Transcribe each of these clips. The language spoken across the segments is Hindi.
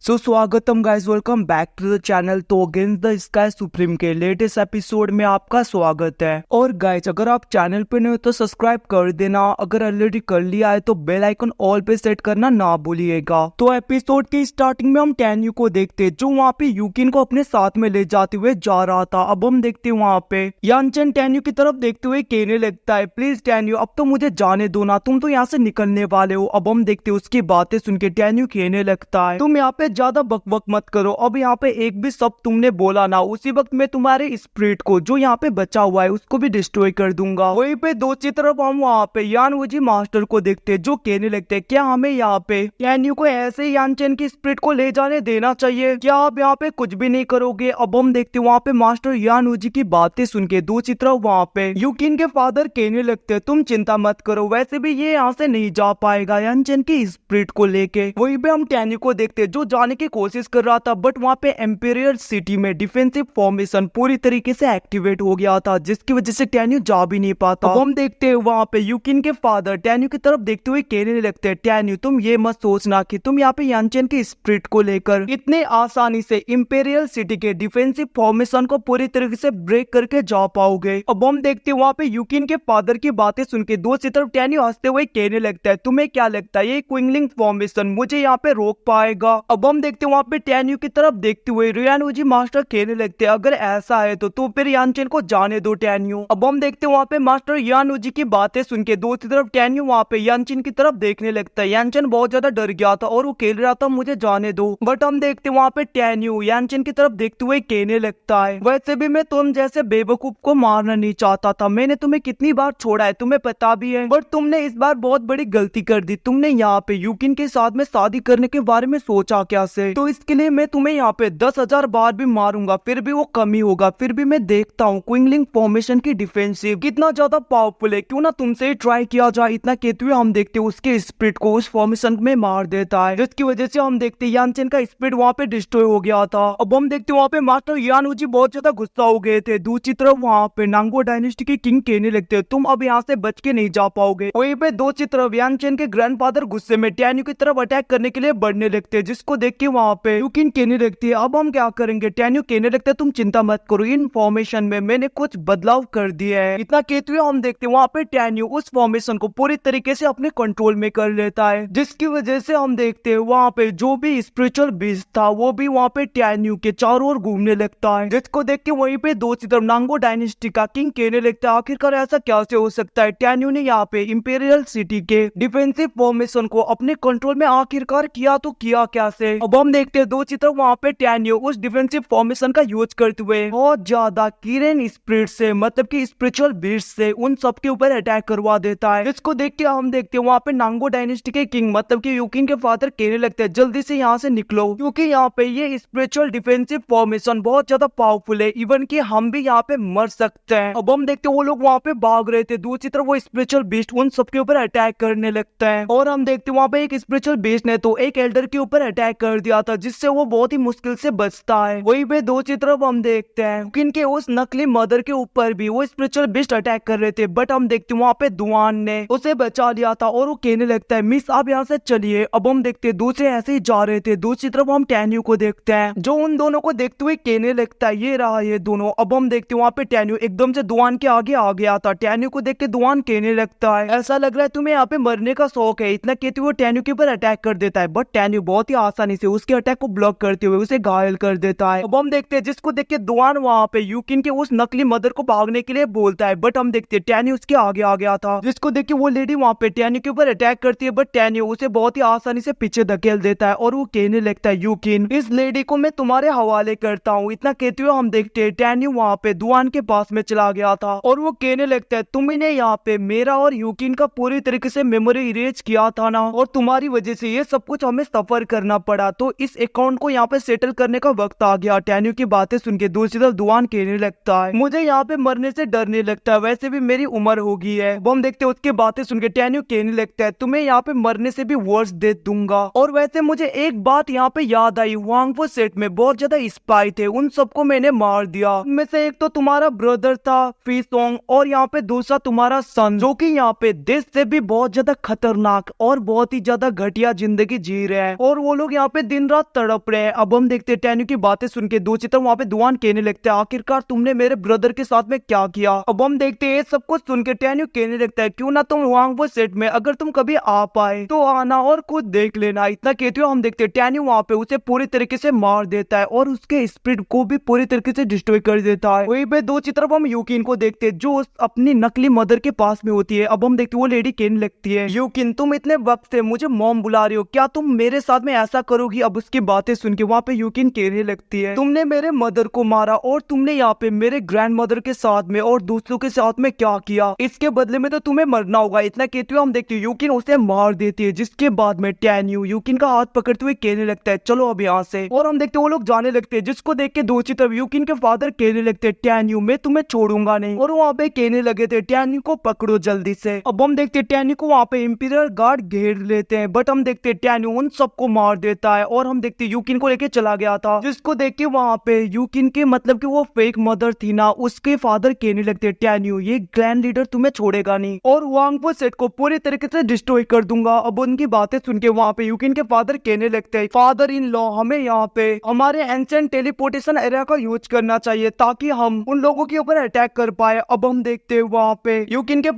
सो स्वागतम guys, welcome back to the channel. तो अगेंस्ट द स्काई सुप्रीम के लेटेस्ट एपिसोड में आपका स्वागत है। और गाइस, अगर आप चैनल पे नए हो तो सब्सक्राइब कर देना, अगर ऑलरेडी कर लिया है तो बेल आइकन ऑल पे सेट करना ना भूलिएगा। तो एपिसोड की स्टार्टिंग में हम टैन्यू को देखते जो वहाँ पे यूकिन को अपने साथ में ले जाते हुए जा रहा था। अब हम देखते वहाँ पे यानचन टैन्यू की तरफ देखते हुए कहने लगता है, प्लीज टैन्यू अब तो मुझे जाने दो ना, तुम तो यहाँ से निकलने वाले हो। अब हम देखते उसकी बातें सुन के टैन्यू कहने लगता है, तुम यहाँ पे ज्यादा बकबक मत करो, अब यहाँ पे एक भी शब्द तुमने बोला ना, उसी वक्त मैं तुम्हारे स्पिरिट को जो यहाँ पे बचा हुआ है उसको भी डिस्ट्रॉय कर दूंगा। वहीं पे दूसरी तरफ हम वहाँ पे यानवुजी मास्टर को देखते जो कहने लगते क्या हमें यहाँ पे टैन्यू को ऐसे ही यानचन की स्पिरिट को ले जाने देना चाहिए, क्या आप यहाँ पे कुछ भी नहीं करोगे। अब हम देखते वहाँ पे मास्टर यानवुजी की बातें सुन के दूसरी तरफ वहाँ पे यूकिन के फादर कहने लगते तुम चिंता मत करो, वैसे भी ये यहाँ से नहीं जा पाएगा यानचन की स्पिरिट को लेके। वहीं पे हम टैन्यू को देखते जो जाने की कोशिश कर रहा था, बट वहाँ पे एम्पेरियल सिटी में डिफेंसिव फॉर्मेशन पूरी तरीके से एक्टिवेट हो गया था, जिसकी वजह से टैन्यू जा भी नहीं पाता। अब हम देखते हैं वहाँ पे यूकिन के फादर टैन्यू की तरफ देखते हुए कहने लगते टैन्यू तुम ये मत सोचना कि तुम यहाँ पे यानचन के स्पिरिट को लेकर इतने आसानी से इंपेरियल सिटी के डिफेंसिव फॉर्मेशन को पूरी तरीके से ब्रेक करके जा पाओगे। अब हम देखते हैं वहाँ पे यूकिन के फादर की बातें सुन के दूसरी तरफ टैन्यू हंसते हुए कहने लगता है तुम्हें क्या लगता है ये क्विंगलिंग फॉर्मेशन मुझे यहाँ पे रोक पाएगा। अब हम देखते हैं वहाँ पे टैन्यू की तरफ देखते हुए यानवुजी मास्टर कहने लगते अगर ऐसा है तो फिर यानचन को जाने दो टैन्यू। अब हम देखते हैं वहाँ पे मास्टर यानवुजी की बातें सुन के दूसरी तरफ टैन्यू वहाँ पे यानचन की तरफ देखने लगता है। यानचन बहुत ज्यादा डर गया था और वो कह रहा था मुझे जाने दो, बट हम देखते वहाँ पे टैन्यू यानचन की तरफ देखते हुए कहने लगता है वैसे भी मैं तुम जैसे बेवकूफ को मारना नहीं चाहता था, मैंने तुम्हें कितनी बार छोड़ा है तुम्हें पता भी है, बट तुमने इस बार बहुत बड़ी गलती कर दी। तुमने यहाँ पे यूकिन के साथ में शादी करने के बारे में सोचा क्या से, तो इसके लिए मैं तुम्हें यहाँ पे 10,000 बार भी मारूंगा फिर भी वो कमी होगा। फिर भी मैं देखता हूँ क्विंगलिंग फॉर्मेशन की डिफेंसिव कितना ज्यादा पावरफुल है, क्यों ना तुमसे ही ट्राई किया जाए। इतना कहते हुए हम देखते हैं उसके स्पिरिट को उस फॉर्मेशन में मार देता है, जिसकी वजह से हम देखते हैं यानचन का स्पिरिट वहाँ पे डिस्ट्रॉय हो गया था। अब हम देखते हैं वहाँ पे मास्टर यानवुजी बहुत ज्यादा गुस्सा हो गए थे। दूसरी तरफ वहाँ पे नांगो डायनेस्टी के किंग कहने लगते तुम अब यहाँ से बच के नहीं जा पाओगे। वहीं पे दूसरी तरफ यानचन के ग्रैंडफादर गुस्से में टैन्यू की तरफ अटैक करने के लिए बढ़ने लगते हैं, जिसको देख के वहाँ पे यूकिन कहने लगती है अब हम क्या करेंगे। टैन्यू कहने लगता है तुम चिंता मत करो, इन फॉर्मेशन में मैंने कुछ बदलाव कर दिया है। इतना कहते हुए हम देखते हैं वहाँ पे टैन्यू उस फॉर्मेशन को पूरी तरीके से अपने कंट्रोल में कर लेता है, जिसकी वजह से हम देखते हैं वहाँ पे जो भी स्पिरिचुअल बीस्ट था वो भी वहाँ पे टैन्यू के चारों ओर घूमने लगता है, जिसको देख के वहीं पे दूसरी तरफ नांगो डायनेस्टी का किंग कहने लगता है आखिरकार ऐसा कैसे हो सकता है, टैन्यू ने यहाँ पे इंपेरियल सिटी के डिफेंसिव फॉर्मेशन को अपने कंट्रोल में आखिरकार किया तो किया क्या से। अब हम देखते हैं दूसरी तरफ वहाँ पे टैन्यू उस डिफेंसिव फॉर्मेशन का यूज करते हुए बहुत ज्यादा किरेन स्पिरिट से मतलब कि स्पिरिचुअल बीस्ट से उन सबके ऊपर अटैक करवा देता है, जिसको देख के हम देखते हैं वहाँ पे नांगो डायनेस्टी के किंग मतलब कि यूकिन के फादर कहने लगते हैं जल्दी से यहाँ से निकलो, क्योंकि यहाँ पे ये स्पिरिचुअल डिफेंसिव फॉर्मेशन बहुत ज्यादा पावरफुल है, इवन कि हम भी यहाँ पे मर सकते हैं। अब हम देखते हैं वो लोग वहाँ पे भाग रहे थे, दूसरी तरफ वो स्पिरिचुअल बीस्ट उन सबके ऊपर अटैक करने लगता है और हम देखते हैं वहाँ पे एक स्पिरिचुअल बीस्ट ने तो एक एल्डर के ऊपर अटैक कर दिया था, जिससे वो बहुत ही मुश्किल से बचता है। वही पे दूसरी तरफ हम देखते हैं किनके उस नकली मदर के ऊपर भी वो स्पिरिचुअल बीस्ट अटैक कर रहे थे, बट हम देखते हैं वहाँ पे दुआन ने उसे बचा लिया था और वो कहने लगता है मिस आप यहाँ से चलिए। अब हम देखते हैं दूसरे ऐसे ही जा रहे थे। दूसरी तरफ हम टैन्यू को देखते हैं जो उन दोनों को देखते हुए कहने लगता है ये रहा ये दोनों। अब हम देखते हैं वहाँ पे टैन्यू एकदम से दुआन के आगे आ गया था। टैन्यू को देख के दुआन कहने लगता है ऐसा लग रहा है तुम्हें यहाँ पे मरने का शौक है। इतना कहते हुए टैन्यू के ऊपर अटैक कर देता है, बट टैन्यू बहुत ही आसानी से उसके अटैक को ब्लॉक करते हुए उसे घायल कर देता है। अब हम देखते हैं जिसको देख के दुआन वहाँ पे यूकिन के उस नकली मदर को भागने के लिए बोलता है, बट हम देखते हैं टैन्यू उसके आगे आ गया था, जिसको देख के वो लेडी वहाँ पे टैन्यू के ऊपर अटैक करती है, बट टैन्यू उसे बहुत ही आसानी से पीछे धकेल देता है और वो कहने लगता है यूकिन इस लेडी को मैं तुम्हारे हवाले करता हूँ। इतना कहते हुए हम देखते हैं टैन्यू वहाँ पे दुआन के पास में चला गया था और वो कहने लगता है तुमने यहाँ पे मेरा और यूकिन का पूरी तरीके से मेमोरी इरेज किया था ना, और तुम्हारी वजह से ये सब कुछ हमें सफर करना पड़ा, तो इस अकाउंट को यहाँ पे सेटल करने का वक्त आ गया। टैन्यू की बातें सुन के दूसरी तरफ दुआन कहने लगता है मुझे यहाँ पे मरने से डरने लगता है, वैसे भी मेरी उम्र हो गई है। वो हम देखते हैं उसकी बातें सुन के टैन्यू कहने लगता है तुम्हें यहाँ पे मरने से भी वर्ष दे दूंगा। और वैसे मुझे एक बात यहाँ पे याद आई, वांगपो सेट में बहुत ज्यादा स्पाई थे, उन सबको मैंने मार दिया। उनमें से एक तो तुम्हारा ब्रदर था फीसोंग और यहाँ पे दूसरा तुम्हारा सन, जो कि यहाँ पे देश से भी बहुत ज्यादा खतरनाक और बहुत ही ज्यादा घटिया जिंदगी जी रहे हैं, और वो लोग यहाँ पे दिन रात तड़प रहे हैं। अब हम देखते हैं टैन्यू की बातें सुन के दो चित्र वहाँ पे दुआन कहने लगते हैं, आखिरकार तुमने मेरे ब्रदर के साथ में क्या किया। अब हम देखते हैं सब कुछ सुन के टैन्यू कहने लगता है, क्यों ना तुम वांगवो सेट में अगर तुम कभी आ पाए तो आना और खुद देख लेना। इतना कहते हुए हम देखते हैं टैन्यू वहाँ पे उसे पूरी तरीके से मार देता है और उसके स्पिरिट को भी पूरी तरीके से डिस्ट्रॉय कर देता है। वहीं पे दो चित्र हम यूकिन को देखते हैं जो अपनी नकली मदर के पास में होती है। अब हम देखते वो लेडी कहने लगती है, यूकिन तुम इतने वक्त से मुझे मॉम बुला रही हो, क्या तुम मेरे साथ में ऐसा करोगी। अब उसकी बातें सुन के वहाँ पे यूकिन कहने लगती है, तुमने मेरे मदर को मारा और तुमने यहाँ पे मेरे ग्रैंड मदर के साथ में और दूसरों के साथ में क्या किया, इसके बदले में तो तुम्हें मरना होगा। इतना कहते हुए हम देखते हैं यूकिन उसे मार देती है, जिसके बाद में टैन्यू यूकिन का हाथ पकड़ते हुए कहने लगता है, चलो अब यहाँ से। और हम देखते वो लोग जाने लगते हैं, जिसको देख के दूसरी तरफ यूकिन के फादर कहने लगते हैं, टैन्यू मैं तुम्हें छोड़ूंगा नहीं। और वहाँ पे कहने लगे थे, टैन्यू को पकड़ो जल्दी से। अब हम देखते हैं टैन्यू को वहाँ पे इंपीरियल गार्ड घेर लेते हैं, बट हम देखते हैं टैन्यू उन सबको मार देता है। और हम देखते हैं यूकिन को लेके चला गया था, जिसको देख के वहाँ पे यूकिन के मतलब कि वो फेक मदर थी ना, उसके फादर कहने लगते हैं, टैन्यू ये ग्रैंड लीडर तुम्हें छोड़ेगा नहीं और वांगवो सेट को पूरी तरीके से डिस्ट्रॉय कर दूंगा। अब उनकी बातें सुन के वहाँ पे यूकिन के फादर कहने लगते हैं, फादर इन लॉ हमें यहाँ पे हमारे एंशिएंट टेलीपोर्टेशन एरिया का यूज करना चाहिए ताकि हम उन लोगों के ऊपर अटैक कर पाए। अब हम देखते हैं वहाँ पे यूकिन के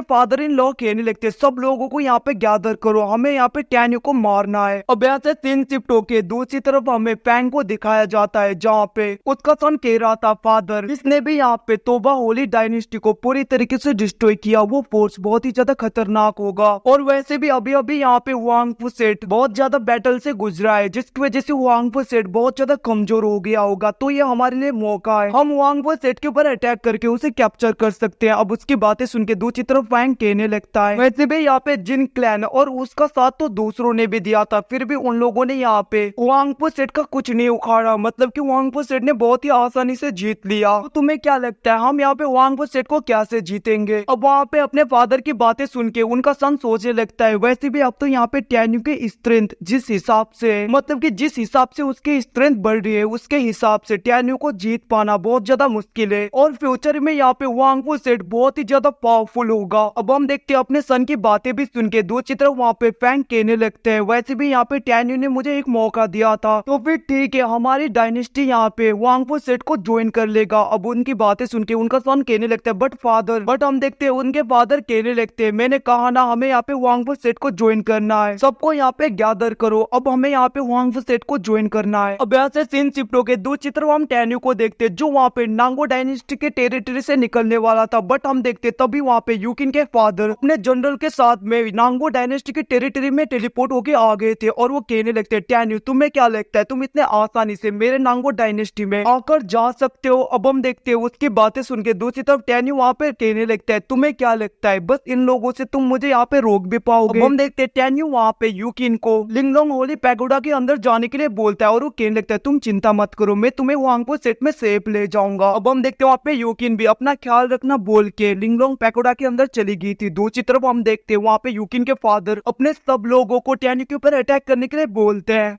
फादर इन लॉ कहने लगते हैं, सब लोगों को यहाँ पे गैदर करो, हमें यहाँ पे टैन्यू को मारना है। अब यहाँ से 3 शिफ्ट होके दूसरी तरफ हमें फैंग को दिखाया जाता है, जहाँ पे उसका सन कह रहा था, फादर इसने भी यहाँ पे तोबा होली डायनेस्टी को पूरी तरीके से डिस्ट्रॉय किया, वो फोर्स बहुत ही ज्यादा खतरनाक होगा। और वैसे भी अभी अभी यहाँ पे वांगवो सेट बहुत ज्यादा बैटल से गुजरा है, जिसकी वजह से वांगवो सेट बहुत ज्यादा कमजोर हो गया होगा। तो ये हमारे लिए मौका है, हम वांगवो सेट के ऊपर अटैक करके उसे कैप्चर कर सकते हैं। अब उसकी बातें सुन के दूसरी तरफ फैंग कहने लगता है, वैसे भी यहाँ पे जिन क्लैन और उसका साथ तो दूसरों ने भी दिया था, फिर भी उन लोगों ने यहाँ पे वांगवो सेट का कुछ नहीं उखाड़ा, मतलब कि वांगवो सेट ने बहुत ही आसानी से जीत लिया। तो तुम्हें क्या लगता है हम यहाँ पे वांगवो सेट को कैसे जीतेंगे। अब वहाँ पे अपने फादर की बातें सुन के उनका सन सोचने लगता है, वैसे भी अब तो यहाँ पे टैन्यू के स्ट्रेंथ जिस हिसाब से मतलब कि जिस हिसाब से उसकी स्ट्रेंथ बढ़ रही है, उसके हिसाब से टैन्यू को जीत पाना बहुत ज्यादा मुश्किल है और फ्यूचर में यहाँ पे वांगवो सेट बहुत ही ज्यादा पावरफुल होगा। अब हम देखते हैं अपने सन की बातें भी सुन के दूसरी तरफ वहाँ पे फैंग कहने लगते हैं, वैसे भी यहाँ पे टैन्यू ने मुझे एक मौका दिया था, तो फिर ठीक है हमारी डायनेस्टी यहाँ पे वांगवो सेट को ज्वाइन कर लेगा। अब उनकी बातें सुन के उनका सन कहने लगता है, बट हम देखते हैं उनके फादर कहने लगते हैं, मैंने कहा ना हमें यहाँ पे वांगवो सेट को ज्वाइन करना है, सबको यहाँ पे गैदर करो, अब हमें यहाँ पे वांगवो सेट को ज्वाइन करना है। अब यहाँ से सीन शिफ्ट हो गए दूसरी तरफ हम टैन्यू को देखते जो वहाँ पे नांगो डायनेस्टी के टेरिटरी से निकलने वाला था, बट हम देखते तभी वहाँ पे यूकिन के फादर अपने जनरल के साथ में नांगो डायनेस्टी की टेरिटरी में टेलीपोर्ट होके आ गए थे और वो कहने लगते टैन्यू तुम्हें क्या लगता है तुम इतने आसानी से मेरे नांगो डायनेस्टी में आकर जा सकते हो। अब हम देखते हैं उसकी बातें सुन के दूसरी तरफ टैन्यू वहाँ पे कहने लगता है, तुम्हें क्या लगता है बस इन लोगों से तुम मुझे यहाँ पे रोक भी पाओगे। अब हम देखते हैं टैन्यू वहाँ पे यूकिन को लिंगलोंग होली पैगोडा के अंदर जाने के लिए बोलता है और वो कहने लगता है, तुम चिंता मत करो मैं तुम्हें वांगवो सेट में सेफ ले जाऊंगा। अब हम देखते हैं वहाँ पे यूकिन भी अपना ख्याल रखना बोल के लिंगलोंग पैगोडा के अंदर चली गई थी। दूसरी तरफ हम देखते हैं वहाँ पे यूकिन के फादर अपने सब लोगों को टैन्यू के ऊपर अटैक करने के लिए बोलते हैं।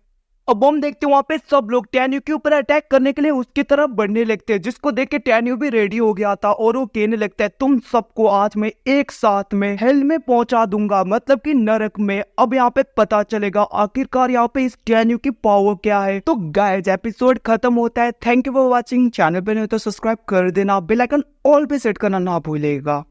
अब हम देखते हैं वहाँ पे सब लोग टैन्यू के ऊपर अटैक करने के लिए उसकी तरफ बढ़ने लगते हैं, जिसको देख के टैन्यू भी रेडी हो गया था और वो कहने लगता है, तुम सबको आज मैं एक साथ में हेल में पहुंचा दूंगा, मतलब कि नरक में। अब यहाँ पे पता चलेगा आखिरकार यहाँ पे इस टैन्यू की पावर क्या है। तो गाइस एपिसोड खत्म होता है। Thank you for watching. Channel पे नहीं तो सब्सक्राइब कर देना, बेल आइकन ऑल पे सेट करना ना भूलेगा।